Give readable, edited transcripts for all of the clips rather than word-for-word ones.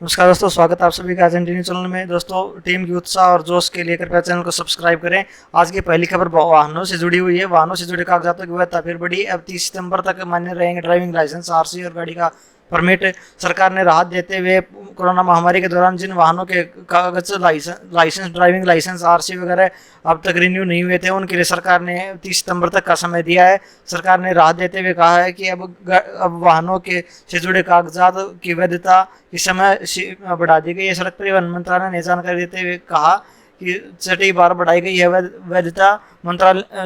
नमस्कार दोस्तों, स्वागत है आप सभी का आज न्यूज़ चैनल में। दोस्तों, टीम की उत्साह और जोश के लिए कृपया चैनल को सब्सक्राइब करें। आज की पहली खबर वाहनों से जुड़ी हुई है। वाहनों से जुड़े कागजातों की वैधता फिर बढ़ी। अब 30 सितंबर तक मान्य रहेंगे ड्राइविंग लाइसेंस, आरसी और गाड़ी का परमिट। सरकार ने राहत देते हुए कोरोना महामारी के दौरान जिन वाहनों के कागज लाइसेंस ड्राइविंग लाइसेंस, आरसी वगैरह अब तक रिन्यू नहीं हुए थे, उनके लिए सरकार ने 30 सितंबर तक का समय दिया है। सरकार ने राहत देते हुए कहा है कि अब वाहनों के से जुड़े कागजात की वैधता की समय सीमा बढ़ा दी गई है। सड़क परिवहन मंत्रालय ने जानकारी देते हुए कहा कि छठी बार बढ़ाई गई है वैधता।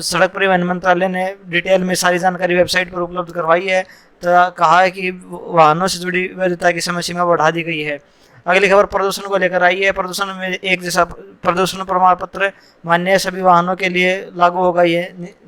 सड़क परिवहन मंत्रालय ने डिटेल में सारी जानकारी वेबसाइट पर उपलब्ध करवाई है। तो कहा है कि वाहनों से जुड़ी वैधता की समय सीमा बढ़ा दी गई है। अगली खबर प्रदूषण को लेकर आई है। प्रदूषण में एक जैसा प्रदूषण प्रमाण पत्र मान्य सभी वाहनों के लिए लागू होगा ये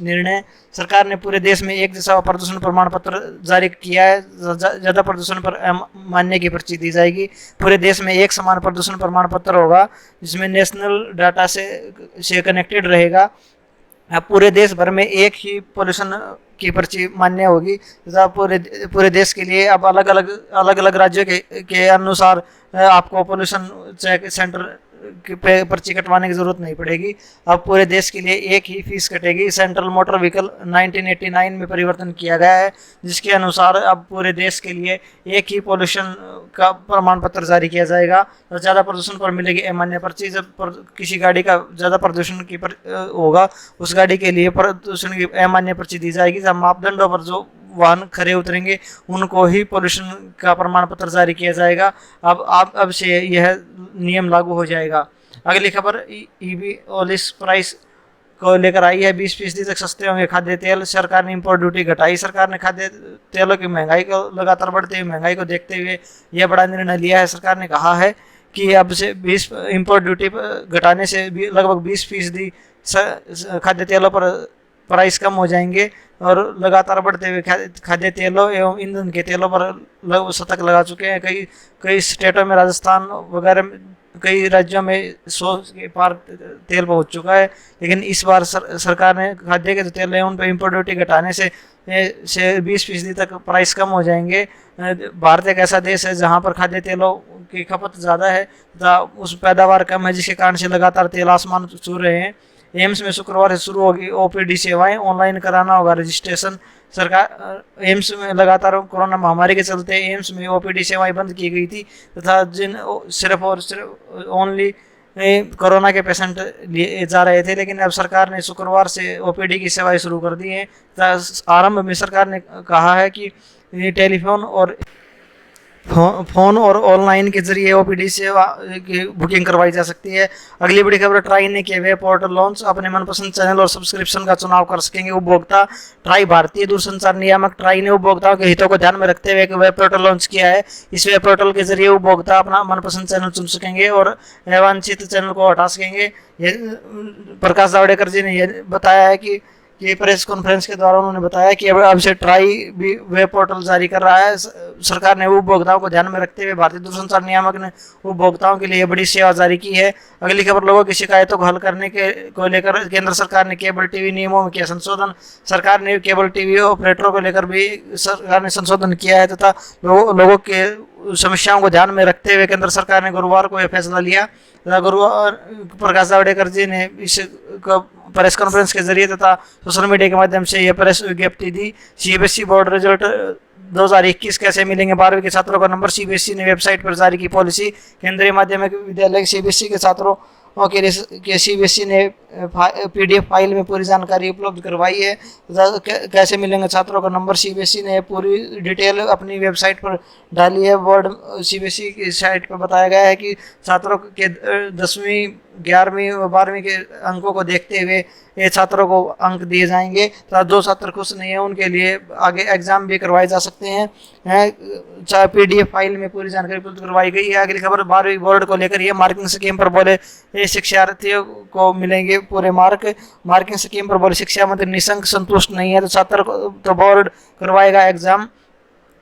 निर्णय। सरकार ने पूरे देश में एक जैसा प्रदूषण प्रमाण पत्र जारी किया है। ज़्यादा प्रदूषण पर मान्य की पर्ची दी जाएगी। पूरे देश में एक समान प्रदूषण प्रमाण पत्र होगा जिसमें नेशनल डाटा से कनेक्टेड रहेगा। अब पूरे देश भर में एक ही पोल्यूशन की पर्ची मान्य होगी तथा पूरे देश के लिए अब अलग अलग राज्यों के अनुसार आपको पोल्यूशन चेक सेंटर पे पर्ची कटवाने की जरूरत नहीं पड़ेगी। अब पूरे देश के लिए एक ही फीस कटेगी। सेंट्रल मोटर व्हीकल 1989 में परिवर्तन किया गया है, जिसके अनुसार अब पूरे देश के लिए एक ही पोल्यूशन का प्रमाण पत्र जारी किया जाएगा। तो ज़्यादा प्रदूषण पर मिलेगी अमान्य पर्ची। जब किसी गाड़ी का ज़्यादा प्रदूषण की होगा, उस गाड़ी के लिए प्रदूषण की अमान्य पर्ची दी जाएगी। जब मापदंडों पर जो वाहन खरे उतरेंगे उनको ही पोल्यूशन का प्रमाण पत्र जारी किया जाएगा। अब से यह नियम लागू हो जाएगा। अगली खबर ईवी ओलिस प्राइस को लेकर आई है। 20% तक सस्ते होंगे खाद्य तेल। सरकार ने इंपोर्ट ड्यूटी घटाई। सरकार ने खाद्य तेलों की महंगाई को लगातार बढ़ती हुई महंगाई को देखते हुए यह बड़ा निर्णय लिया है। सरकार ने कहा है कि अब से 20 इंपोर्ट ड्यूटी घटाने से लगभग 20% खाद्य तेलों पर प्राइस कम हो जाएंगे और लगातार बढ़ते हुए खाद्य तेलों एवं ईंधन के तेलों पर शतक लगा चुके हैं। कई स्टेटों में, राजस्थान वगैरह कई राज्यों में 100 के पार तेल पहुंच चुका है। लेकिन इस बार सरकार ने खाद्य के जो तेल है उन पर इम्पोर्ट ड्यूटी घटाने से 20% तक प्राइस कम हो जाएंगे। भारत एक ऐसा देश है जहां पर खाद्य तेलों की खपत ज़्यादा है तथा उस पैदावार कम है, जिसके कारण से लगातार तेल आसमान छू रहे हैं। एम्स में शुक्रवार से शुरू होगी ओपीडी सेवाएं। ऑनलाइन कराना होगा रजिस्ट्रेशन। सरकार एम्स में लगातार कोरोना महामारी के चलते एम्स में ओपीडी सेवाएं बंद की गई थी तथा जिन सिर्फ ओनली कोरोना के पेशेंट लिए जा रहे थे। लेकिन अब सरकार ने शुक्रवार से ओपीडी की सेवाएं शुरू कर दी हैं। आरंभ में सरकार ने कहा है कि टेलीफोन और फोन और ऑनलाइन के जरिए ओपीडी सेवा की बुकिंग करवाई जा सकती है। अगली बड़ी खबर, ट्राई ने किए वेब पोर्टल लॉन्च। अपने मनपसंद चैनल और सब्सक्रिप्शन का चुनाव कर सकेंगे उपभोक्ता। ट्राई भारतीय दूरसंचार नियामक ट्राई ने उपभोक्ताओं के हितों को ध्यान में रखते हुए एक वेब पोर्टल लॉन्च किया है। इस वेब पोर्टल के जरिए उपभोक्ता अपना मनपसंद चैनल चुन सकेंगे और अवांछित चैनल को हटा सकेंगे। प्रकाश जावड़ेकर जी ने यह बताया है कि ये प्रेस कॉन्फ्रेंस के दौरान उन्होंने बताया कि अब से ट्राई भी वेब पोर्टल जारी कर रहा है। सरकार ने उपभोक्ताओं को ध्यान में रखते हुए भारतीय दूरसंचार नियामक ने उपभोक्ताओं के लिए बड़ी सेवा जारी की है। अगली खबर, लोगों की शिकायतों को हल करने को लेकर केंद्र सरकार ने केबल टीवी नियमों में किया संशोधन। सरकार ने केबल टीवी ऑपरेटरों को लेकर भी सरकार ने संशोधन किया है तथा लोगों के समस्याओं को ध्यान में रखते हुए केंद्र सरकार ने गुरुवार को यह फैसला लिया। गुरुवार प्रकाश जावड़ेकर जी ने इस प्रेस कॉन्फ्रेंस के जरिए तथा सोशल मीडिया के माध्यम से यह प्रेस विज्ञप्ति दी। सीबीएसई बोर्ड रिजल्ट 2021 कैसे मिलेंगे 12वीं के छात्रों का नंबर। सीबीएसई ने वेबसाइट पर जारी की पॉलिसी। केंद्रीय माध्यमिक विद्यालय सीबीएसई के छात्रों के लिए सीबीएसई ने पीडीएफ फाइल में पूरी जानकारी उपलब्ध करवाई है। कैसे मिलेंगे छात्रों का नंबर, सीबीएसई ने पूरी डिटेल अपनी वेबसाइट पर डाली है। बोर्ड सीबीएसई की साइट पर बताया गया है कि छात्रों के 10वीं 11वीं और 12वीं के अंकों को देखते हुए ये छात्रों को अंक दिए जाएंगे तथा जो छात्र खुश नहीं है उनके लिए आगे एग्जाम भी करवाए जा सकते हैं। चाहे पीडीएफ फाइल में पूरी जानकारी उपलब्ध करवाई गई है। अगली खबर, 12वीं बोर्ड को लेकर ये मार्किंग स्कीम पर बोले शिक्षार्थियों को मिलेंगे पूरे मार्क। मार्किंग स्कीम पर बोले शिक्षा मंत्री निशंक संतुष्ट नहीं है तो छात्र को तो बोर्ड करवाएगा एग्जाम।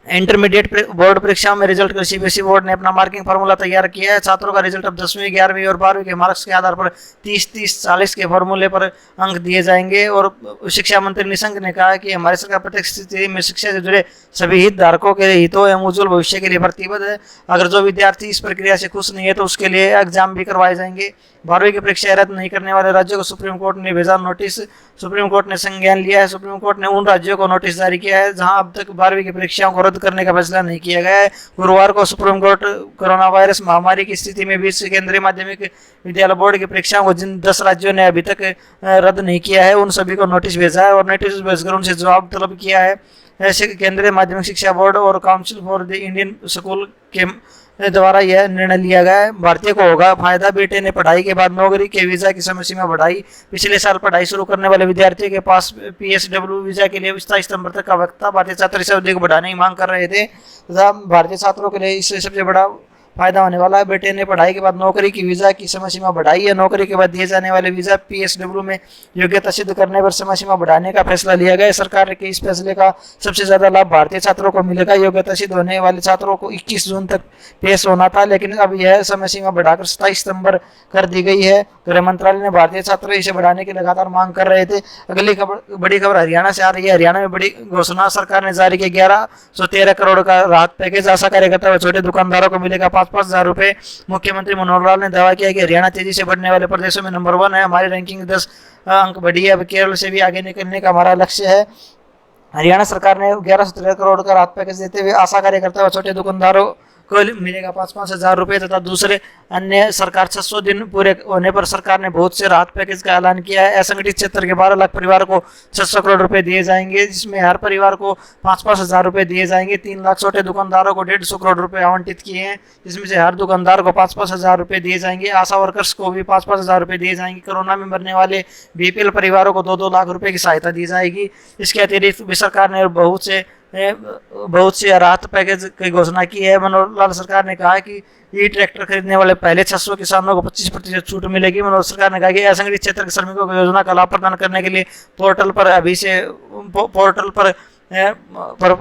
इंटरमीडिएट बोर्ड परीक्षाओं में रिजल्ट सीबीएसई बोर्ड ने अपना मार्किंग फार्मूला तैयार किया है। छात्रों का रिजल्ट अब 10वीं 11वीं और 12वीं के मार्क्स के आधार पर 30-30-40 के फार्मूले पर अंक दिए जाएंगे। और शिक्षा मंत्री निशंक ने कहा कि हमारी सरकार प्रत्येक स्थिति में शिक्षा से जुड़े सभी हितधारकों के हितों एवं उज्जवल भविष्य के लिए प्रतिबद्ध है। अगर जो विद्यार्थी इस प्रक्रिया से खुश नहीं है तो उसके लिए एग्जाम भी करवाए जाएंगे। 12वीं की परीक्षा रद्द नहीं करने वाले राज्यों को सुप्रीम कोर्ट ने भेजा नोटिस। सुप्रीम कोर्ट ने संज्ञान लिया है। सुप्रीम कोर्ट ने उन राज्यों को नोटिस जारी किया है जहां अब तक 12वीं की परीक्षाओं को रद्द करने का फैसला नहीं किया गया है। गुरुवार को सुप्रीम कोर्ट कोरोना वायरस महामारी की स्थिति में बीच केंद्रीय माध्यमिक विद्यालय बोर्ड की परीक्षाओं को जिन 10 राज्यों ने अभी तक रद्द नहीं किया है उन सभी को नोटिस भेजा है और नोटिस भेजकर उनसे जवाब तलब किया है। ऐसे केंद्रीय माध्यमिक शिक्षा बोर्ड और council for the Indian school के द्वारा यह निर्णय लिया गया है। भारतीय को होगा फायदा। बेटे ने पढ़ाई के बाद नौकरी के वीजा की समय सीमा बढ़ाई। पिछले साल पढ़ाई शुरू करने वाले विद्यार्थियों के पास PSW वीजा के लिए 27 सितंबर तक का वक्त था। भारतीय छात्र इस अवधि को बढ़ाने की मांग कर रहे थे तथा भारतीय छात्रों के लिए इससे सबसे बड़ा फायदा होने वाला है। बेटे ने पढ़ाई के बाद नौकरी की वीजा की समय सीमा बढ़ाई है। नौकरी के बाद दिए जाने वाले वीजा PSW में योग्यता सिद्ध करने पर समय सीमा बढ़ाने का फैसला लिया गया है। सरकार के इस फैसले का सबसे ज्यादा लाभ भारतीय छात्रों को मिलेगा। योग्यता सिद्ध होने वाले छात्रों को 21 जून तक पेश होना था लेकिन अब यह समय सीमा बढ़ाकर 27 सितंबर कर दी गई है। गृह मंत्रालय ने भारतीय छात्र इसे बढ़ाने की लगातार मांग कर रहे थे। अगली बड़ी खबर हरियाणा से आ रही है। हरियाणा में बड़ी घोषणा सरकार ने जारी की। 1113 करोड़ का राहत पैकेज। आशा कार्यकर्ता व छोटे दुकानदारों को मिलेगा 5-5 हजार रुपए। मुख्यमंत्री मनोहर लाल ने दावा किया कि हरियाणा तेजी से बढ़ने वाले प्रदेशों में नंबर 1 है। हमारी रैंकिंग 10 अंक बढ़ी है। अब केरल से भी आगे निकलने का हमारा लक्ष्य है। हरियाणा सरकार ने 1113 करोड़ का राहत पैकेज देते हुए आशा कार्यकर्ता व छोटे दुकानदारों को मिलेगा 5-5 हजार रुपए तथा दूसरे अन्य सरकार 600 दिन पूरे होने पर सरकार ने बहुत से राहत पैकेज का ऐलान किया है। असंगठित क्षेत्र के 12 लाख परिवार को 600 करोड़ रुपए दिए जाएंगे जिसमें हर परिवार को 5-5 हजार रुपए दिए जाएंगे। 3 लाख छोटे दुकानदारों को 150 करोड़ रुपए आवंटित किए हैं जिसमें से हर दुकानदार को 5-5 हजार रुपए दिए जाएंगे। आशा वर्कर्स को भी 5-5 हजार रुपए दिए जाएंगे। कोरोना में मरने वाले BPL परिवारों को 2-2 लाख रुपए की सहायता दी जाएगी। इसके अतिरिक्त भी सरकार ने बहुत से राहत पैकेज की घोषणा की है। मनोहर लाल सरकार ने कहा कि ई ट्रैक्टर खरीदने वाले पहले 600 किसानों को 25% छूट मिलेगी। मनोहर सरकार ने कहा कि असंगठित क्षेत्र के श्रमिकों को योजना का लाभ प्रदान करने के लिए पोर्टल पर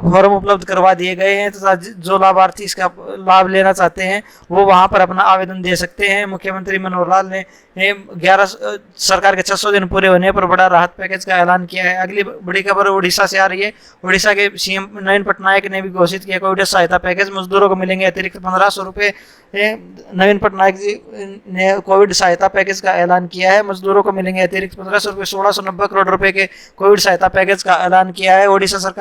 फॉर्म उपलब्ध करवा दिए गए हैं तथा जो लाभार्थी इसका लाभ लेना चाहते हैं वो वहां पर अपना आवेदन दे सकते हैं। मुख्यमंत्री मनोहर लाल ने सरकार के 600 दिन पूरे होने पर बड़ा राहत पैकेज का ऐलान किया है। अगली बड़ी खबर उड़ीसा से आ रही है। उड़ीसा के CM नवीन पटनायक ने भी घोषित किया कोविड सहायता पैकेज। मजदूरों को मिलेंगे अतिरिक्त 1500 रुपए। नवीन पटनायक जी ने कोविड सहायता पैकेज का ऐलान किया है। मजदूरों को मिलेंगे अतिरिक्त 1500 रुपए। 1690 करोड़ रुपए के कोविड सहायता पैकेज का ऐलान किया है। ओडिशा सरकार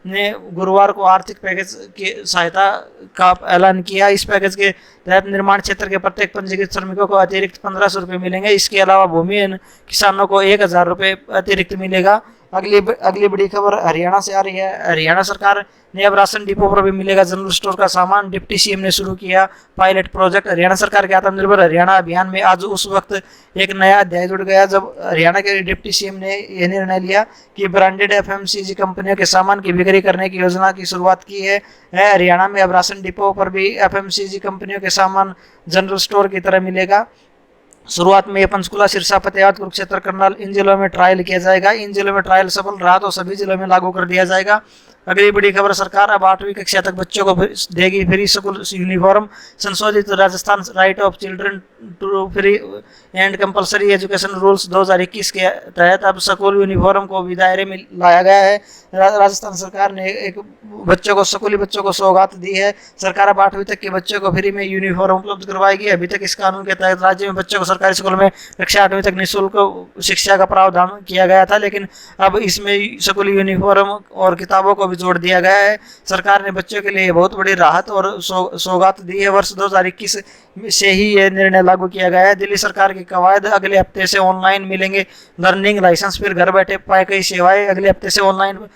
ने गुरुवार को आर्थिक पैकेज की सहायता का ऐलान किया। इस पैकेज के तहत निर्माण क्षेत्र के प्रत्येक पंजीकृत श्रमिकों को अतिरिक्त 1500 रुपए मिलेंगे। इसके अलावा भूमिहीन किसानों को 1000 रुपए अतिरिक्त मिलेगा। अगली बड़ी खबर हरियाणा से आ रही है। हरियाणा सरकार ने अब राशन डिपो पर भी मिलेगा जनरल स्टोर का सामान। डिप्टी CM ने शुरू किया पायलट प्रोजेक्ट। हरियाणा सरकार के आत्मनिर्भर हरियाणा अभियान में आज उस वक्त एक नया अध्याय जुड़ गया जब हरियाणा के डिप्टी CM ने यह निर्णय लिया कि ब्रांडेड FMCG कंपनियों के सामान की बिक्री करने की योजना की शुरुआत की है। हरियाणा में अब राशन डिपो पर भी FMCG कंपनियों के सामान जनरल स्टोर की तरह मिलेगा। शुरुआत में पंचकुला, सिरसा, फतेहाबाद, कुरुक्षेत्र, करनाल इन जिलों में ट्रायल किया जाएगा। इन जिलों में ट्रायल सफल रहा तो सभी जिलों में लागू कर दिया जाएगा। अगली बड़ी खबर सरकार अब 8वीं कक्षा तक बच्चों को देगी फ्री स्कूल यूनिफॉर्म। संशोधित Rajasthan right of children to free and compulsory education rules 2021 के तहत अब स्कूल यूनिफॉर्म को भी दायरे में लाया गया है। राजस्थान सरकार ने स्कूली बच्चों को सौगात दी है। सरकार अब 8वीं तक के बच्चों को फ्री में यूनिफॉर्म उपलब्ध करवाएगी। अभी तक इस कानून के तहत राज्य में बच्चों को सरकारी स्कूल में कक्षा 8वीं तक निःशुल्क शिक्षा का प्रावधान किया गया था लेकिन अब इसमें स्कूली यूनिफॉर्म और किताबों को भी जोड़ दिया गया है। सरकार ने बच्चों के लिए बहुत बड़ी राहत और सौगात दी है। वर्ष 2021 से ही यह निर्णय लागू किया गया है। दिल्ली सरकार की कवायद अगले हफ्ते से ऑनलाइन मिलेंगे लर्निंग लाइसेंस। फिर घर बैठे पाए कई सेवाएं अगले हफ्ते से ऑनलाइन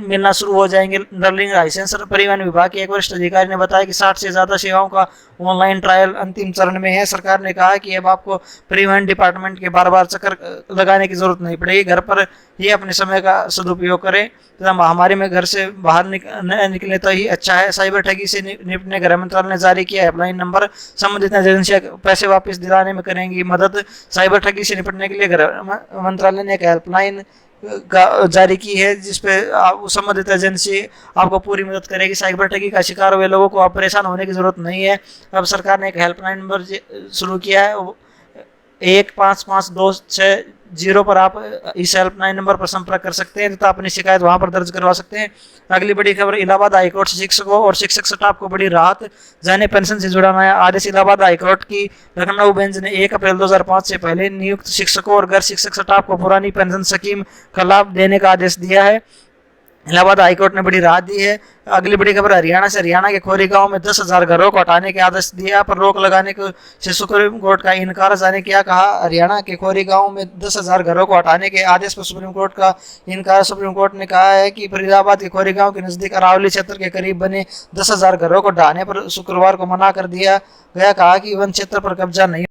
मिलना शुरू हो जाएंगे। Learning licence. परिवहन विभाग के एक वरिष्ठ अधिकारी ने बताया कि 60 से ज्यादा सेवाओं का ऑनलाइन ट्रायल अंतिम चरण में है। सरकार ने कहा कि अब आपको परिवहन डिपार्टमेंट के बार बार चक्कर लगाने की जरूरत नहीं पड़ेगी। घर पर ही अपने समय का सदुपयोग करें तथा महामारी में घर से बाहर निकले तो ही अच्छा है। साइबर ठगी से निपटने गृह मंत्रालय ने जारी किया हेल्पलाइन नंबर। संबंधित एजेंसियां पैसे वापस दिलाने में करेंगी मदद। साइबर ठगी से निपटने के लिए गृह मंत्रालय ने एक हेल्पलाइन जारी की है, जिसपे संबंधित एजेंसी आपको पूरी मदद करेगी। साइबर ठगी का शिकार हुए लोगों को अब परेशान होने की जरूरत नहीं है। अब सरकार ने एक हेल्पलाइन नंबर शुरू किया है, 155260 पर आप इस हेल्पलाइन नंबर पर संपर्क कर सकते हैं तथा अपनी शिकायत वहां पर दर्ज करवा सकते हैं। अगली बड़ी खबर, इलाहाबाद हाईकोर्ट से शिक्षकों और शिक्षक स्टाफ को बड़ी राहत, जाने पेंशन से जुड़ा नया आदेश। इलाहाबाद हाईकोर्ट की लखनऊ बेंच ने 1 अप्रैल 2005 से पहले नियुक्त शिक्षकों और गैर शिक्षक स्टाफ को पुरानी पेंशन स्कीम का लाभ देने का आदेश दिया है। इलाहाबाद हाईकोर्ट ने बड़ी राहत दी है। अगली बड़ी खबर, हरियाणा से, हरियाणा के खोरी गांव में 10,000 घरों को हटाने के आदेश दिया पर रोक लगाने को से सुप्रीम कोर्ट का इनकार। जाने क्या कहा, हरियाणा के खोरी गांव में 10,000 घरों को हटाने के आदेश पर सुप्रीम कोर्ट का इनकार। सुप्रीम कोर्ट ने कहा है कि फरीदाबाद के खोरी गांव के नजदीक अरावली क्षेत्र के करीब बने 10,000 घरों को ढहाने पर शुक्रवार को मना कर दिया गया। कहा कि वन क्षेत्र पर कब्जा नहीं